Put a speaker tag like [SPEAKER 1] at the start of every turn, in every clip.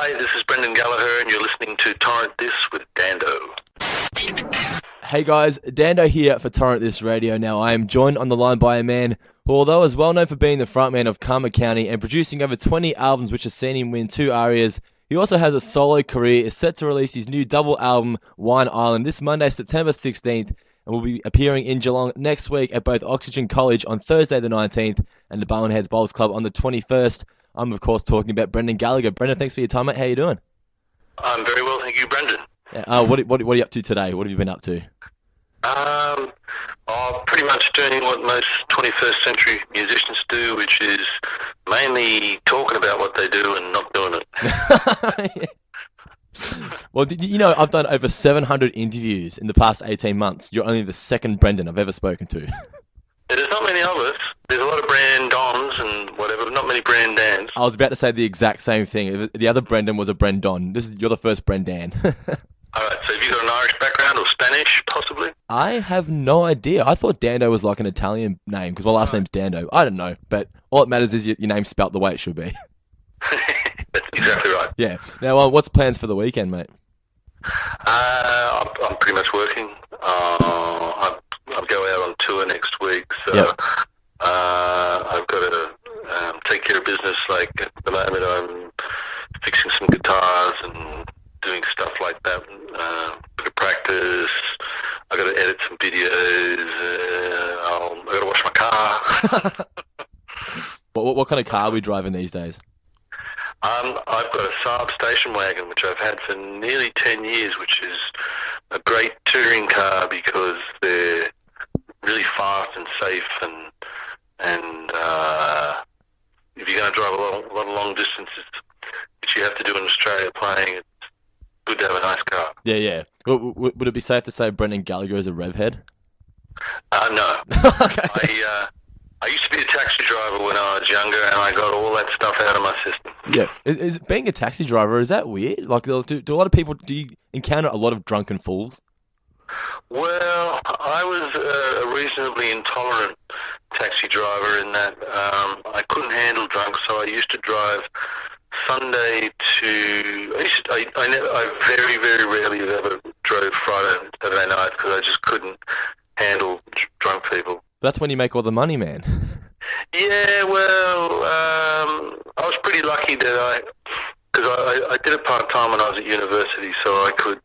[SPEAKER 1] Hi, this is Brendan Gallagher, and you're listening to Torrent This with Dando.
[SPEAKER 2] Hey guys, Dando here for Torrent This Radio. Now, I am joined on the line by a man who, although is well known for being the frontman of Karma County and producing over 20 albums which has seen him win 2 ARIAs, he also has a solo career, is set to release his new double album, Wine Island, this Monday, September 16th, and will be appearing in Geelong next week at both Oxygen College on Thursday the 19th and the Barwon Bowls Club on the 21st. I'm, of course, talking about Brendan Gallagher. Brendan, thanks for your time, mate. How you doing?
[SPEAKER 1] I'm very well, thank you, Brendan.
[SPEAKER 2] What are you up to today? What have you been up to?
[SPEAKER 1] Pretty much doing what most 21st century musicians do, which is mainly talking about what they do and not doing it.
[SPEAKER 2] Well, you know, I've done over 700 interviews in the past 18 months. You're only the second Brendan I've ever spoken to.
[SPEAKER 1] There's not many of us. There's a lot of brand dons and whatever, but not many brand dans.
[SPEAKER 2] I was about to say the exact same thing. The other Brendan was a Brendon. You're the first Brendan.
[SPEAKER 1] Alright, so have you got an Irish background or Spanish, possibly?
[SPEAKER 2] I have no idea. I thought Dando was like an Italian name because my last name's Dando. I don't know, but all that matters is your name's spelt the way it should be.
[SPEAKER 1] That's exactly right.
[SPEAKER 2] Yeah. Now, what's plans for the weekend, mate?
[SPEAKER 1] I'm pretty much working. I'll go out on tour next week, so
[SPEAKER 2] Yep.
[SPEAKER 1] I've got to take care of business. Like at the moment, I'm fixing some guitars and doing stuff like that. Bit of practice. I got to edit some videos. I got to wash my car.
[SPEAKER 2] What kind of car are we driving these days?
[SPEAKER 1] I've got a Saab station wagon, which I've had for nearly 10 years, which is a great touring car because they're really fast and safe, and if you're going to drive a lot of long distances, which you have to do in Australia playing, it's good to have a nice car.
[SPEAKER 2] Yeah. Would it be safe to say Brendan Gallagher is a rev head?
[SPEAKER 1] No.
[SPEAKER 2] Okay.
[SPEAKER 1] I used to be a taxi driver when I was younger, and I got all that stuff out of my system.
[SPEAKER 2] Yeah. Is being a taxi driver, is that weird? Like, do a lot of people, do you encounter a lot of drunken fools?
[SPEAKER 1] Well, I was a reasonably intolerant taxi driver in that I couldn't handle drunk, so I used to drive Sunday to... I very, very rarely ever drove Friday and Saturday night because I just couldn't handle drunk people.
[SPEAKER 2] That's when you make all the money, man.
[SPEAKER 1] Yeah, well, I was pretty lucky that because I did it part-time when I was at university, so I could...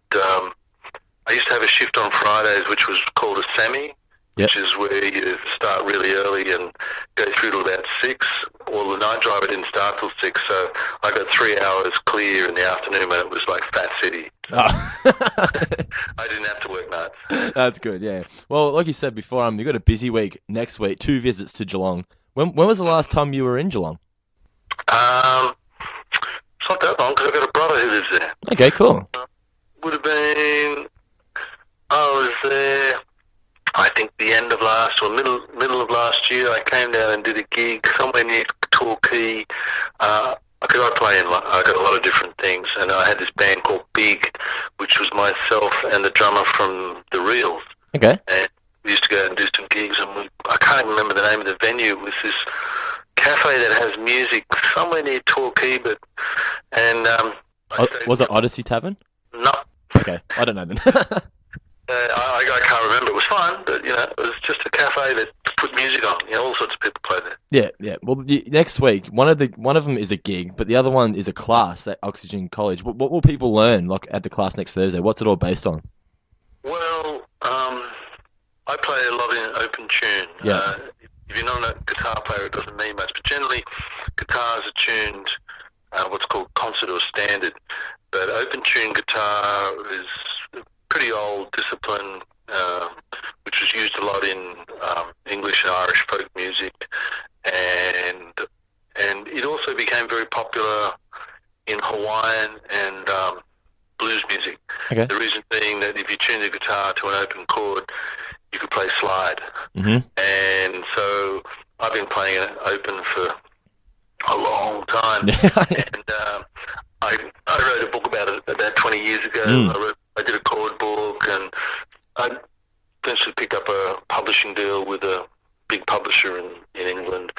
[SPEAKER 1] I used to have a shift on Fridays, which was called a semi, which is where you start really early and go through till about 6. Well, the night driver didn't start till 6, so I got 3 hours clear in the afternoon when it was like Fat City. So I didn't have to work nights.
[SPEAKER 2] That's good, yeah. Well, like you said before, you've got a busy week next week, 2 visits to Geelong. When was the last time you were in Geelong?
[SPEAKER 1] It's not that long because I've got a brother who lives there.
[SPEAKER 2] Okay, cool.
[SPEAKER 1] Would have been... I was there, I think, the end of last or middle of last year. I came down and did a gig somewhere near Torquay. I got a lot of different things, and I had this band called Big, which was myself and the drummer from The Reels. Okay. And we used to go and do some gigs, and I can't remember the name of the venue. It was this cafe that has music somewhere near Torquay,
[SPEAKER 2] was it Odyssey Tavern?
[SPEAKER 1] No.
[SPEAKER 2] Okay, I don't know then.
[SPEAKER 1] I can't remember. It was fun, but it was just a cafe that put music on. All sorts of people play there.
[SPEAKER 2] Yeah. Well, next week, one of them is a gig, but the other one is a class at Oxygen College. What will people learn, like at the class next Thursday? What's it all based on?
[SPEAKER 1] Well, I play a lot in open tune.
[SPEAKER 2] Yeah.
[SPEAKER 1] If you're not a guitar player, it doesn't mean much. But generally, guitars are tuned what's called concert or standard. But open tune guitar is pretty old discipline, which was used a lot in English and Irish folk music, and it also became very popular in Hawaiian and blues music. Okay. The reason being that if you tune the guitar to an open chord, you could play slide. Mm-hmm. And so I've been playing it open for a long time. And I wrote a book about it about 20 years ago. I did a chord book, and I eventually picked up a publishing deal with a big publisher in England.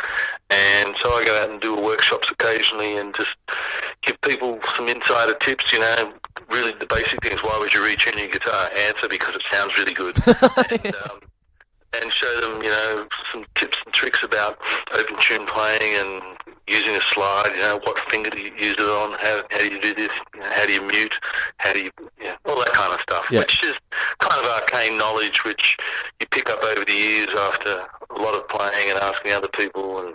[SPEAKER 1] And so I go out and do workshops occasionally and just give people some some insider tips, really the basic things. Why would you retune your guitar? Answer, because it sounds really good. And show them, some tips and tricks about open tune playing and using a slide, what finger do you use it on, how do you do this, how do you mute, how do you, all that kind of stuff, which is kind of arcane knowledge which you pick up over the years after a lot of playing and asking other people and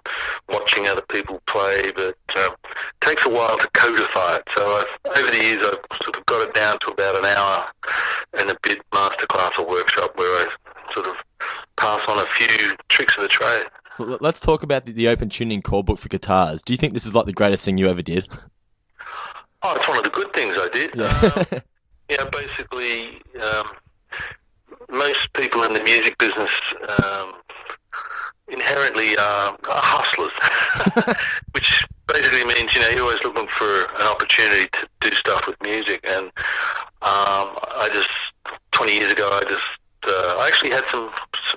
[SPEAKER 1] watching other people play, but it takes a while to codify it. So over the years I've sort of got it down to about an hour and a bit masterclass or workshop where I sort of pass on a few tricks of the trade.
[SPEAKER 2] Let's talk about the open tuning core book for guitars. Do you think this is like the greatest thing you ever did?
[SPEAKER 1] Oh, it's one of the good things I did. Basically, most people in the music business inherently are hustlers, which basically means, you're always looking for an opportunity to do stuff with music. And 20 years ago, I actually had some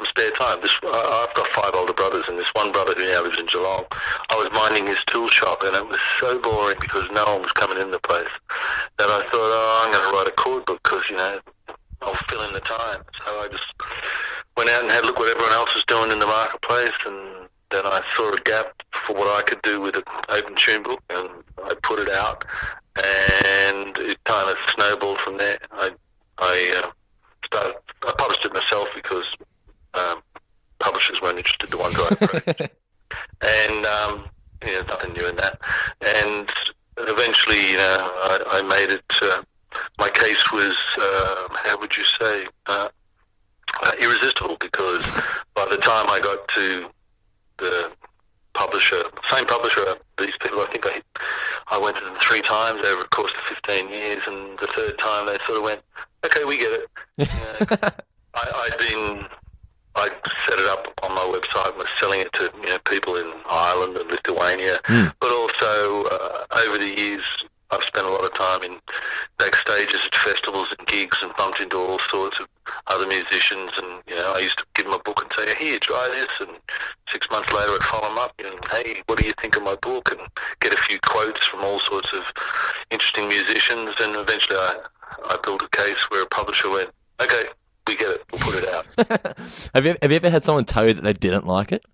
[SPEAKER 1] spare time. I've got 5 older brothers, and this one brother who now lives in Geelong, I was minding his tool shop, and it was so boring because no one was coming in the place that I thought, I'm going to write a chord book because, I'll fill in the time. So I just went out and had a look what everyone else was doing in the marketplace, and then I saw a gap for what I could do with an open tune book, and I put it out, and it kind of snowballed from there. I published it myself because publishers weren't interested to want to write it. And nothing new in that. And eventually, I made it. My case was, how would you say, irresistible, because by the time I got to the publisher, same publisher, these people, I think I went to them 3 times over the course of 15 years, and the 3rd time they sort of went, okay, we get it. I set it up on my website and was selling it to people in Ireland and Lithuania, but also over the years I've spent a lot of time in backstages at festivals and gigs and bumped into all sorts of other musicians, and I used to give them a book and say, here, try this, and 6 months later I'd follow them up and, hey, what do you think of my book, and get a few quotes from all sorts of interesting musicians, and eventually I built a case where a publisher went, okay, we get it, we'll put it out.
[SPEAKER 2] Have you ever had someone tell you that they didn't like it?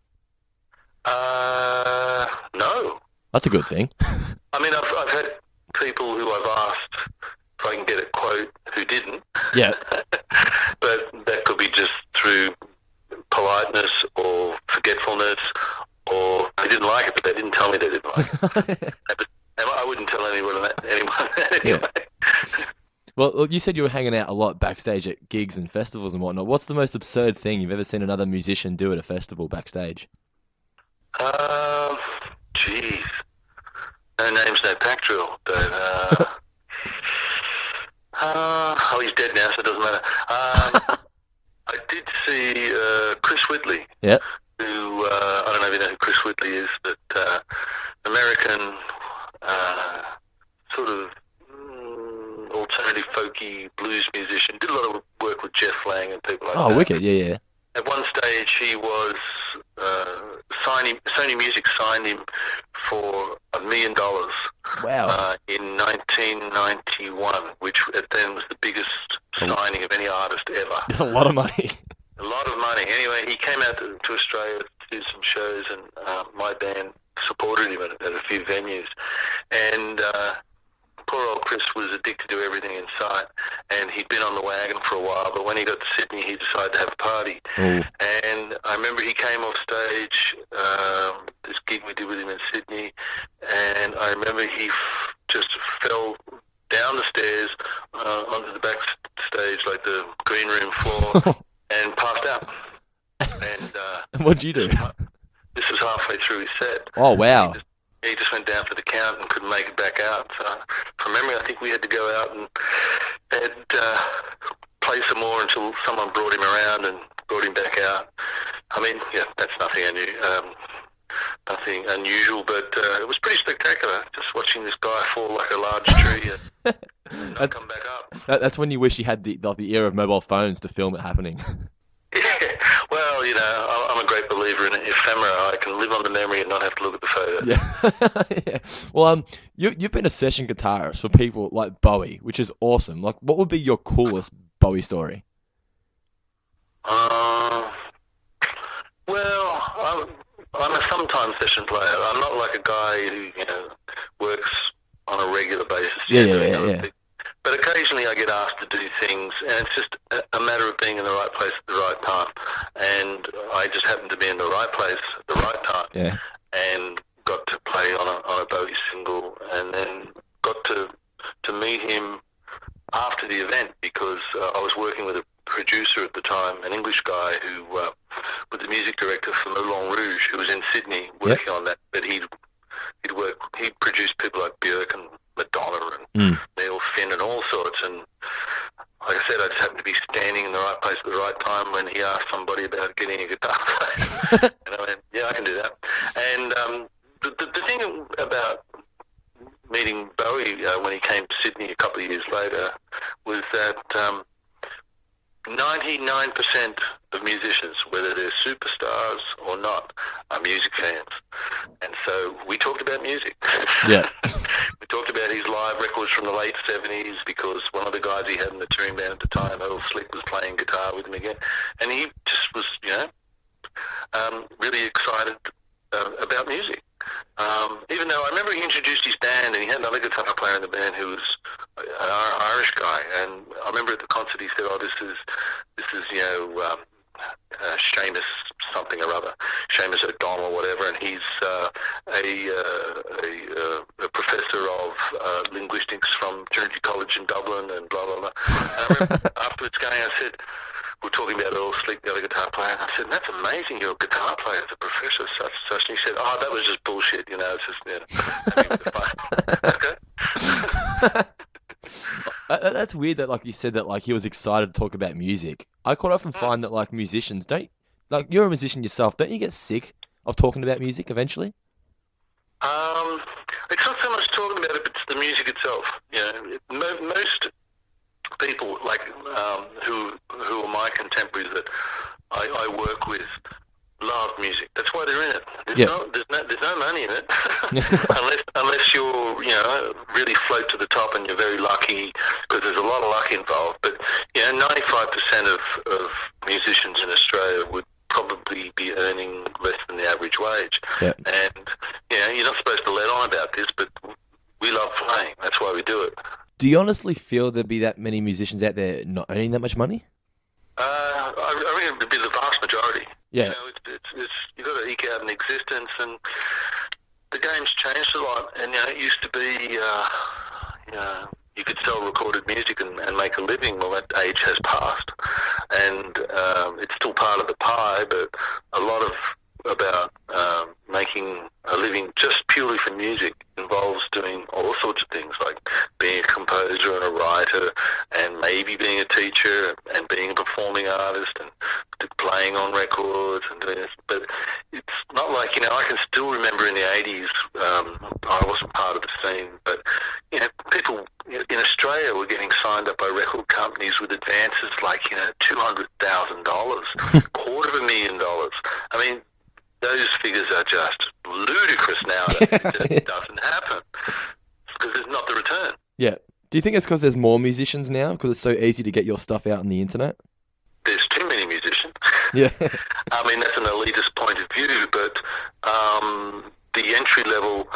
[SPEAKER 1] No.
[SPEAKER 2] That's a good thing.
[SPEAKER 1] I mean, I've had people who I've asked if I can get a quote who didn't.
[SPEAKER 2] Yeah.
[SPEAKER 1] But that could be just through politeness or forgetfulness, or they didn't like it, but they didn't tell me they didn't like it. I wouldn't tell anyone that anyway. Yeah.
[SPEAKER 2] Well, you said you were hanging out a lot backstage at gigs and festivals and whatnot. What's the most absurd thing you've ever seen another musician do at a festival backstage?
[SPEAKER 1] Jeez. No names, no pack drill. But, he's dead now, so it doesn't matter. I did see Chris Whitley.
[SPEAKER 2] Yeah.
[SPEAKER 1] Who, I don't know if you know who Chris Whitley is, but American sort of alternative folky blues musician. Did a lot of work with Jeff Lang and people like that.
[SPEAKER 2] Oh, wicked, yeah.
[SPEAKER 1] At one stage, he was Sony Music signed him for $1 million.
[SPEAKER 2] Wow.
[SPEAKER 1] In 1991, which at then was the biggest signing of any artist ever.
[SPEAKER 2] That's a lot of money.
[SPEAKER 1] A lot of money. Anyway, he came out to Australia to do some shows, and my band supported him at a few venues. And poor old Chris was addicted to everything in sight, and he'd been on the wagon for a while, but when he got to Sydney, he decided to have a party.
[SPEAKER 2] Ooh.
[SPEAKER 1] And I remember he came off stage, this gig we did with him in Sydney, and I remember he just fell down the stairs onto the backstage, like the green room floor, and passed out. And
[SPEAKER 2] what'd you do?
[SPEAKER 1] This was halfway through his set.
[SPEAKER 2] Oh, wow.
[SPEAKER 1] He just went down for the count and couldn't make it back out. So from memory, I think we had to go out and play some more until someone brought him around and brought him back out. I mean, yeah, that's nothing unusual, but it was pretty spectacular, just watching this guy fall like a large tree and not come back up.
[SPEAKER 2] That's when you wish you had the era of mobile phones to film it happening.
[SPEAKER 1] Yeah, well, I'm a great believer in it. If ephemera. I can live on the memory and not have to look at the photo.
[SPEAKER 2] Yeah. Yeah. Well, you've been a session guitarist for people like Bowie, which is awesome. Like, what would be your coolest Bowie story?
[SPEAKER 1] Well, I'm a sometime session player. I'm not like a guy who works on a regular basis.
[SPEAKER 2] Yeah.
[SPEAKER 1] But occasionally I get asked to do things, and it's just a matter of being in the right place at the right time. And I just happened to be in the right place at the right time.
[SPEAKER 2] Yeah.
[SPEAKER 1] And got to play on a Bowie single, and then got to meet him after the event because I was working with a producer at the time, an English guy who was the music director for Moulin Rouge, who was in Sydney working on that. But he'd produced people like Björk and Madonna and Neil Finn and all sorts. And like I said, I just happened to be standing in the right place at the right time when he asked somebody about getting a guitar player. And I went, yeah, I can do that. And the thing about meeting Bowie when he came to Sydney a couple of years later was that 99% of musicians, whether they're superstars or not, are music fans. And so we talked about music.
[SPEAKER 2] Yeah.
[SPEAKER 1] We talked about his live records from the late 70s because one of the guys he had in the touring band at the time, Earl Slick, was playing guitar with him again. And he just was, really excited about music. Even though I remember he introduced his band and he had another guitar player in the band who was an Irish guy, and I remember at the concert he said, "Oh, this is Seamus something or other, Seamus O'Donnell, whatever," and he's a professor of linguistics from Trinity College in Dublin, and blah blah blah. And I remember afterwards going, I said, we're talking about Earl Slick, the other guitar player, and I said, "That's amazing, you're a guitar player as a professor, such and such." And he said, "Oh, that was just bullshit, it's just, having a bit of fun." Okay.
[SPEAKER 2] That's weird that, like you said, that like he was excited to talk about music. I quite often find that like musicians you're a musician yourself, don't you get sick of talking about music eventually?
[SPEAKER 1] It's not so much talking about it, but it's the music itself. Most people who are my contemporaries that I work with love music. That's why they're in it. There's no money in it unless you're really float to the top and you're very lucky, because there's a lot of luck involved. But 95% of musicians in Australia would probably be earning less than the average wage.
[SPEAKER 2] Yep.
[SPEAKER 1] And you're not supposed to let on about this, but we love playing. That's why we do it.
[SPEAKER 2] Do you honestly feel there'd be that many musicians out there not earning that much money?
[SPEAKER 1] I reckon it'd be the vast majority.
[SPEAKER 2] Yeah.
[SPEAKER 1] It's you've got to eke out an existence, and the game's changed a lot. And it used to be, you could sell recorded music and make a living. Well, that age has passed, and it's still part of the pie. But a lot about making a living just purely from music involves doing all sorts of things, like being a composer and a writer, and maybe being a teacher, and being a performing artist, and playing on records and doing this. But it's not like, I can still remember in the 80s, I wasn't part of the scene, but people in Australia were getting signed up by record companies with advances like $200,000, $250,000. I mean, those figures are just ludicrous nowadays. It doesn't happen because there's not the return.
[SPEAKER 2] Yeah. Do you think it's because there's more musicians now, because it's so easy to get your stuff out on the internet?
[SPEAKER 1] There's too many musicians.
[SPEAKER 2] Yeah.
[SPEAKER 1] I mean, that's an elitist point of view, but the entry level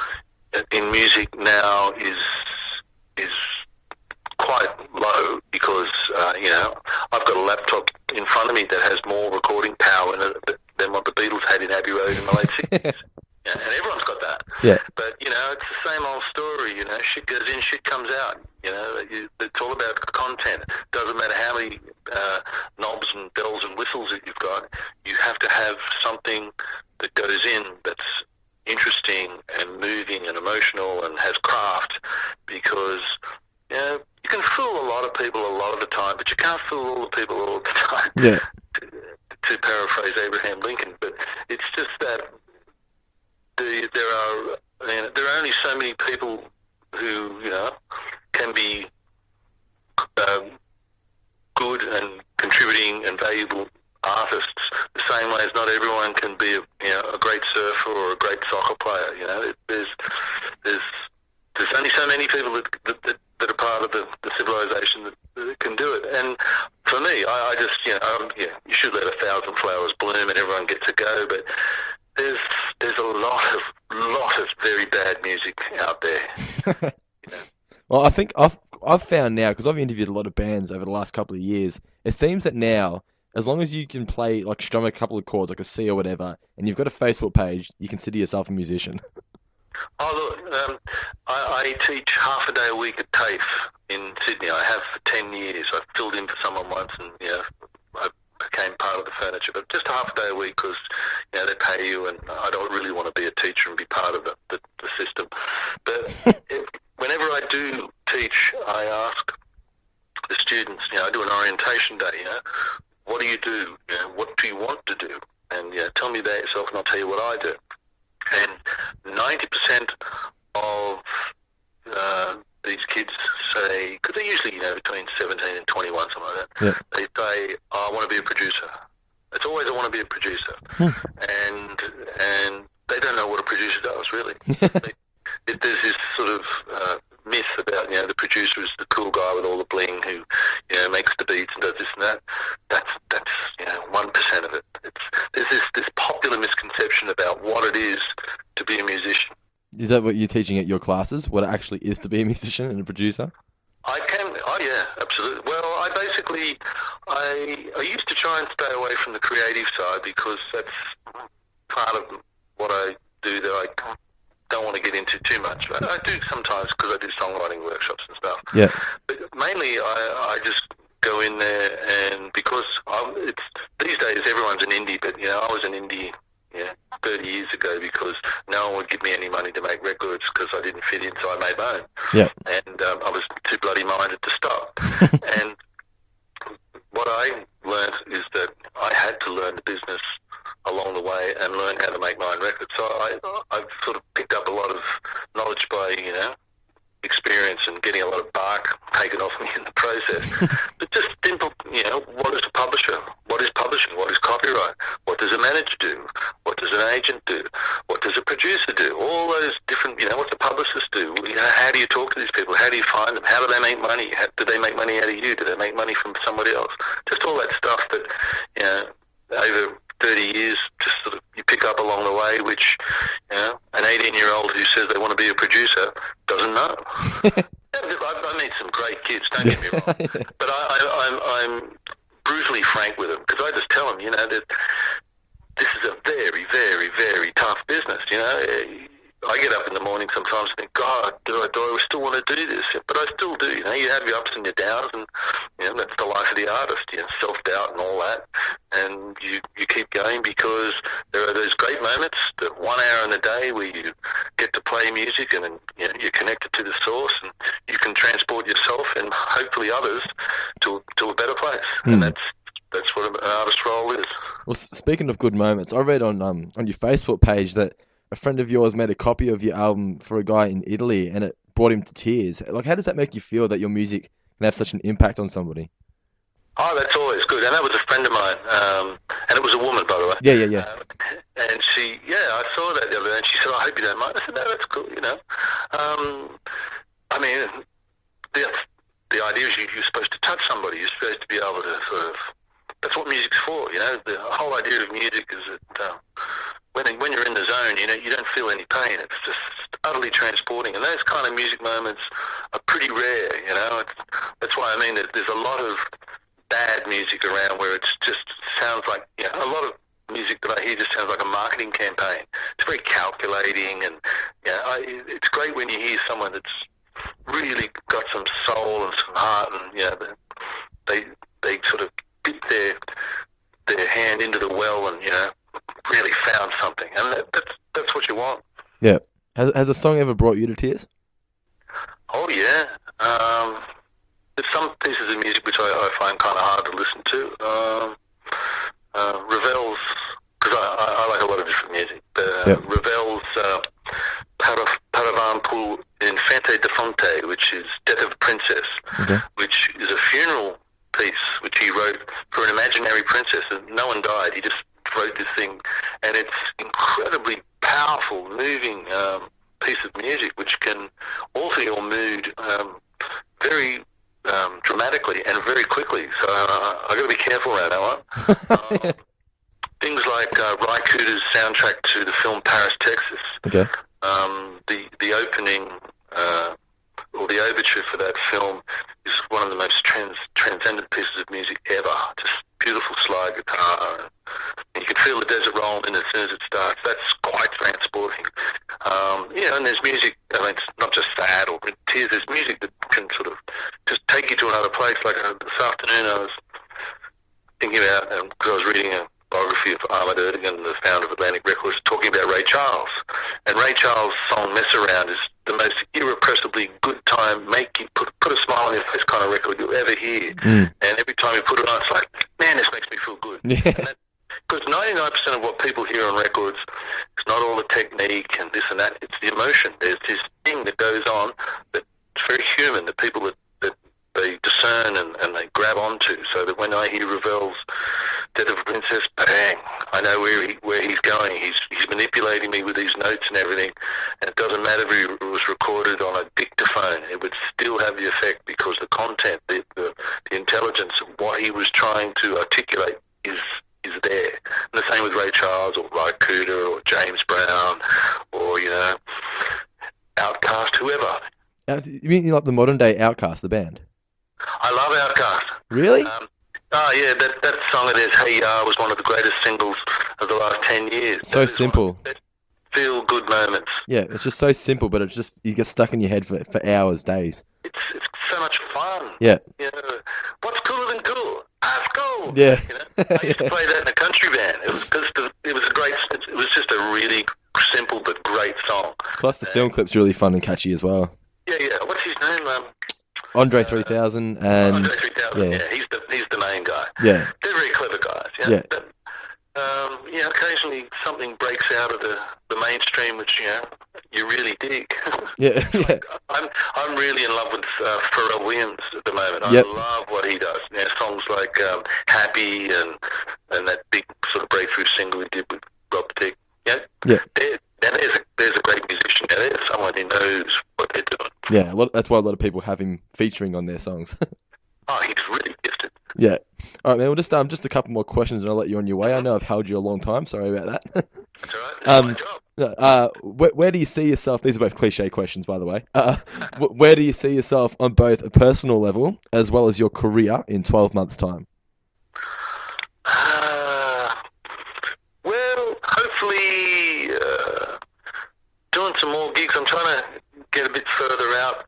[SPEAKER 1] in music now is quite low because, I've got a laptop in front of me that has more recording power in it than what the Beatles had in Abbey Road in the late 60s. And everyone's got that.
[SPEAKER 2] Yeah.
[SPEAKER 1] But, it's the same old story, shit goes in, shit comes out. It's all about content. Doesn't matter how many knobs and bells and whistles that you've got. You have to have something that goes in that's interesting and moving and emotional and has craft, because, you can fool a lot of people a lot of the time, but you can't fool all the people all the time.
[SPEAKER 2] Yeah.
[SPEAKER 1] To paraphrase Abraham Lincoln, but it's just that there are only so many people who can be good and contributing and valuable artists, the same way as not everyone can be a great golfer or a great soccer player. You know, there's only so many people that are part of the civilization that can do it. And for me, I just, you should let 1,000 flowers bloom and everyone gets a go, but there's a lot of very bad music out there.
[SPEAKER 2] Well, I think I've found now, because I've interviewed a lot of bands over the last couple of years, it seems that now, as long as you can play, like, strum a couple of chords, like a C or whatever, and you've got a Facebook page, you consider yourself a musician.
[SPEAKER 1] Oh, look, I teach half a day a week at TAFE in Sydney. I have for 10 years. I filled in for someone once and, I became part of the furniture, but just half a day a week because, they pay you, and I don't really want to be a teacher and be part of the system. But whenever I do teach, I ask the students, I do an orientation day, what do you do? What do you want to do? And, tell me about yourself and I'll tell you what I do. And 90% of these kids say, because they're usually, between 17 and 21, something like that,
[SPEAKER 2] yeah.
[SPEAKER 1] They say, I want to be a producer. It's always, I want to be a producer. And they don't know what a producer does, really. There's this sort of myth about, the producer is the cool guy with all the bling who, makes the beats and does this and that. That's 1% of it. There's this popular misconception about what it is to be a musician.
[SPEAKER 2] Is that what you're teaching at your classes? What it actually is to be a musician and a producer?
[SPEAKER 1] Oh yeah, absolutely. Well, I used to try and stay away from the creative side because that's part of what I do that I don't want to get into too much. I do sometimes because I do songwriting workshops and stuff.
[SPEAKER 2] Yeah.
[SPEAKER 1] But mainly I just go in there, and because these days everyone's an indie, but I was an indie 30 years ago because no one would give me any money to make records because I didn't fit in, so I made my own.
[SPEAKER 2] Yeah.
[SPEAKER 1] And I was too bloody minded to stop. And what I learned is that I had to learn the business along the way and learn how to make my own records. So I've sort of picked up a lot of knowledge by, experience and getting a lot of bark taken off me in the process. But just simple, what is a publisher? What is publishing? What is copyright? What does a manager do? What does an agent do? What does a producer do? All those different, what do publicists do? How do you talk to these people? How do you find them? How do they make money? Do they make money out of you? Do they make money from somebody else? Just all that stuff that, over 30 years, just sort of you pick up along the way, which, an 18-year-old who says they want to be a producer doesn't know. I meet some great kids, don't get me wrong, but I'm brutally frank with them because I just tell them, that this is a very, very, very tough business. I get up in the morning sometimes and think, God, do I still want to do this? But I still do. You have your ups and your downs, and that's the life of the artist. Self-doubt and all that, and you keep going because there are those great moments, that 1 hour in the day where you get to play music and you're connected to the source, and you can transport yourself and hopefully others to a better place. And that's what an artist's role is.
[SPEAKER 2] Well, speaking of good moments, I read on your Facebook page that a friend of yours made a copy of your album for a guy in Italy, and it brought him to tears. Like, how does that make you feel that your music can have such an impact on somebody?
[SPEAKER 1] Oh, that's always good. And that was a friend of mine. And it was a woman, by the way.
[SPEAKER 2] Yeah.
[SPEAKER 1] And she, I saw that the other day, and she said, I hope you don't mind. I said, no, that's cool, I mean, the idea is you're supposed to touch somebody. You're supposed to be able to sort of, that's what music's for, The whole idea of music is that when you're in the zone, you don't feel any pain. It's just utterly transporting. And those kind of music moments are pretty rare, That's why I mean there's a lot of bad music around where it's just sounds like, a lot of music that I hear just sounds like a marketing campaign. It's very calculating, and it's great when you hear someone that's really got some soul and some heart, and they sort of dip their hand into the well and really found something, and that's what you want.
[SPEAKER 2] Yeah. Has a song ever brought you to tears?
[SPEAKER 1] Oh yeah. There's some pieces of music which I find kind of hard to listen to. Ravel's, because I like a lot of different music. Ravel's Paravan pour Infante de Fonte, which is Death of a Princess, which is a funeral piece which he wrote for an imaginary princess, and no one died. He just wrote this thing, and it's incredibly powerful, moving piece of music which can alter your mood very dramatically and very quickly. So I've got to be careful around that one. Things like Ry Cooder's soundtrack to the film Paris, Texas.
[SPEAKER 2] Okay.
[SPEAKER 1] The opening or the overture for that film is one of the most transcendent pieces of music ever. Just beautiful slide guitar. And you can feel the desert rolling in as soon as it starts. That's quite transporting. And there's music, it's not just sad or tears, there's music that can sort of just take you to another place. Like this afternoon I was thinking about, because I was reading a biography of Ahmet Ertegun, the founder of Atlantic Records, talking about Ray Charles. And Ray Charles' song Mess Around is the most irrepressibly good time, make you put a smile on your face kind of record you'll ever hear. And every time you put it on, it's like, man, this makes me feel good.
[SPEAKER 2] Yeah.
[SPEAKER 1] Because 99% of what people hear on records is not all the technique and this and that, it's the emotion. There's this thing that goes on that's very human, that people that they discern and they grab onto, so that when I hear Ravel's Death of a Princess, bang, I know where he's going. He's manipulating me with these notes and everything, and it doesn't matter if it was recorded on a dictaphone, it would still have the effect because the content, the intelligence of what he was trying to articulate is there. And the same with Ray Charles or Ry Cooder or James Brown or, Outkast, whoever.
[SPEAKER 2] You mean like the modern day Outkast, the band?
[SPEAKER 1] I love Outkast.
[SPEAKER 2] Really?
[SPEAKER 1] That song of theirs, Hey Ya, was one of the greatest singles of the last 10 years.
[SPEAKER 2] So simple.
[SPEAKER 1] Feel good moments.
[SPEAKER 2] Yeah, it's just so simple, but it's just, you get stuck in your head for hours, days.
[SPEAKER 1] It's so much fun.
[SPEAKER 2] Yeah.
[SPEAKER 1] What's cooler than cool? That's cool.
[SPEAKER 2] Yeah.
[SPEAKER 1] I used to play that in a country band. It was just a really simple but great song.
[SPEAKER 2] Plus the film clip's really fun and catchy as well.
[SPEAKER 1] Yeah. What's his name?
[SPEAKER 2] Andre 3000 and
[SPEAKER 1] Andre 3000. Yeah, he's the main guy.
[SPEAKER 2] Yeah.
[SPEAKER 1] They're very clever guys.
[SPEAKER 2] Yeah.
[SPEAKER 1] But, occasionally something breaks out of the mainstream, which you really dig.
[SPEAKER 2] Yeah.
[SPEAKER 1] Like, I'm really in love with Pharrell Williams at the moment.
[SPEAKER 2] Yep.
[SPEAKER 1] I love what he does. Songs like Happy and that big sort of breakthrough single he did with Rob Dick. Yeah. There's a great musician. There's someone who knows what they're doing.
[SPEAKER 2] Yeah, that's why a lot of people have him featuring on their songs.
[SPEAKER 1] Oh, he's really gifted.
[SPEAKER 2] Yeah. All right, man. We'll just a couple more questions, and I'll let you on your way. I know I've held you a long time. Sorry about that.
[SPEAKER 1] That's all right. That's my job.
[SPEAKER 2] Where do you see yourself? These are both cliche questions, by the way. Where do you see yourself on both a personal level as well as your career in 12 months' time?
[SPEAKER 1] Well, hopefully doing some more gigs. I'm trying to get a bit further out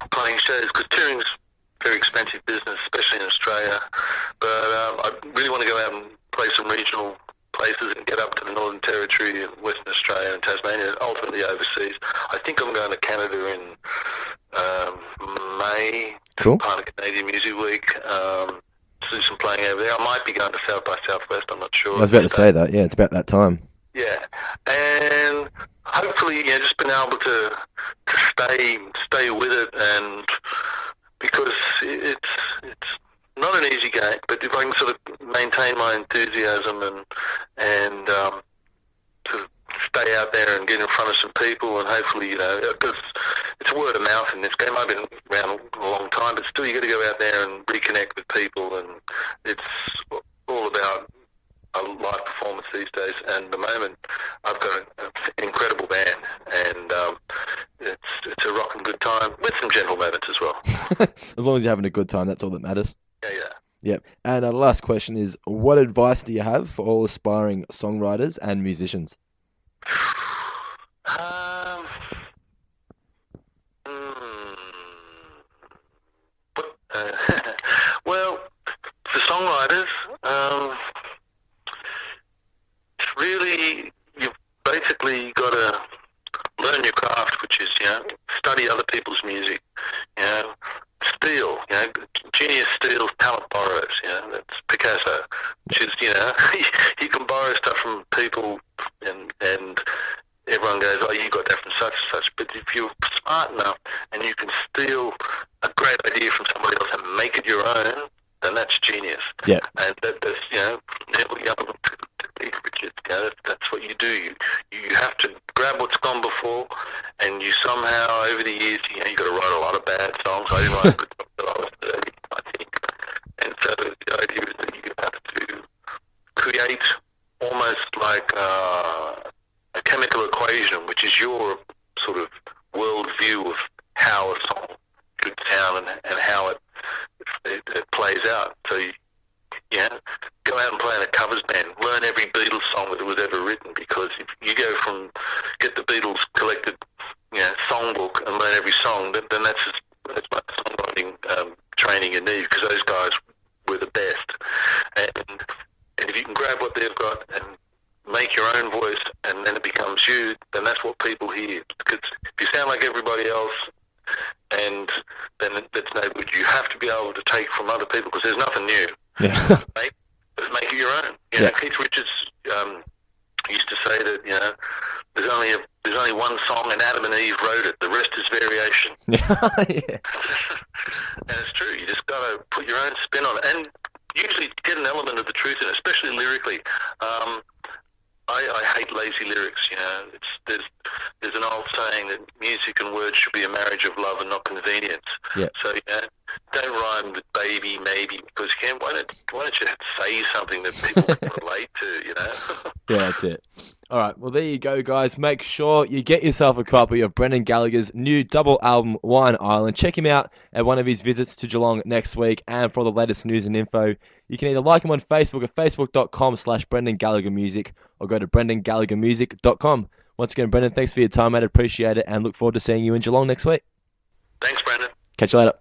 [SPEAKER 1] playing shows because touring's very expensive business, especially in Australia. But I really want to go out and play some regional places and get up to the Northern Territory and Western Australia and Tasmania, and ultimately overseas. I think I'm going to Canada in May.
[SPEAKER 2] Cool.
[SPEAKER 1] Part of Canadian Music Week. To do some playing over there. I might be going to South by Southwest. I'm not sure.
[SPEAKER 2] I was about to say that. Yeah, it's about that time.
[SPEAKER 1] Yeah, and hopefully, just being able to stay with it, and because it's not an easy game, but if I can sort of maintain my enthusiasm and to stay out there and get in front of some people, and hopefully, because it's word of mouth in this game. I've been around a long time, but still, you got to go out there and reconnect with people, and it's all about a live performance these days. And at the moment, I've got an incredible band, and it's a rocking good time with some gentle moments as well.
[SPEAKER 2] As long as you're having a good time, that's all that matters.
[SPEAKER 1] Yeah.
[SPEAKER 2] Yep. And the last question is, what advice do you have for all aspiring songwriters and musicians?
[SPEAKER 1] Well, for songwriters, it's really, you've basically got to learn your craft, which is, study other people's music, steal, genius steals, talent borrows, that's Picasso, which is, you can borrow stuff from people and everyone goes, oh, you got that from such and such, but if you're smart enough and you can steal a great idea from somebody else and make it your own, then that's genius.
[SPEAKER 2] Yeah.
[SPEAKER 1] And that's, Neil Young, I could stop till I was 30, I think. And so the idea is that you have to create almost like a chemical equation, which is your sort of worldview of how a song should sound and how it plays out. So go out and play in a covers band, learn every Beatles song that was ever written, because if you get the Beatles collected, songbook and learn every song, then that's my songwriting training you need, because those guys were the best. And if you can grab what they've got and make your own voice, and then it becomes you, then that's what people hear. Because if you sound like everybody else, and then that's no good. You have to be able to take from other people, because there's nothing new.
[SPEAKER 2] Yeah.
[SPEAKER 1] Make it your own. Keith Richards used to say that there's only one song, and Adam and Eve wrote it. The rest is variation.
[SPEAKER 2] Yeah.
[SPEAKER 1] And it's true. You just got to put your own spin on it, and usually get an element of the truth in it, especially lyrically. I hate lazy lyrics. There's an old saying that music and words should be a marriage of love and not convenience.
[SPEAKER 2] Yeah.
[SPEAKER 1] So don't rhyme with baby, maybe, because why don't you say something that people can relate to?
[SPEAKER 2] Yeah, that's it. All right, well, there you go, guys. Make sure you get yourself a copy of Brendan Gallagher's new double album, Wine Island. Check him out at one of his visits to Geelong next week. And for all the latest news and info, you can either like him on Facebook at facebook.com/Brendan Gallagher Music, or go to brendangallaghermusic.com. Once again, Brendan, thanks for your time, mate. Appreciate it, and look forward to seeing you in Geelong next week.
[SPEAKER 1] Thanks, Brendan.
[SPEAKER 2] Catch you later.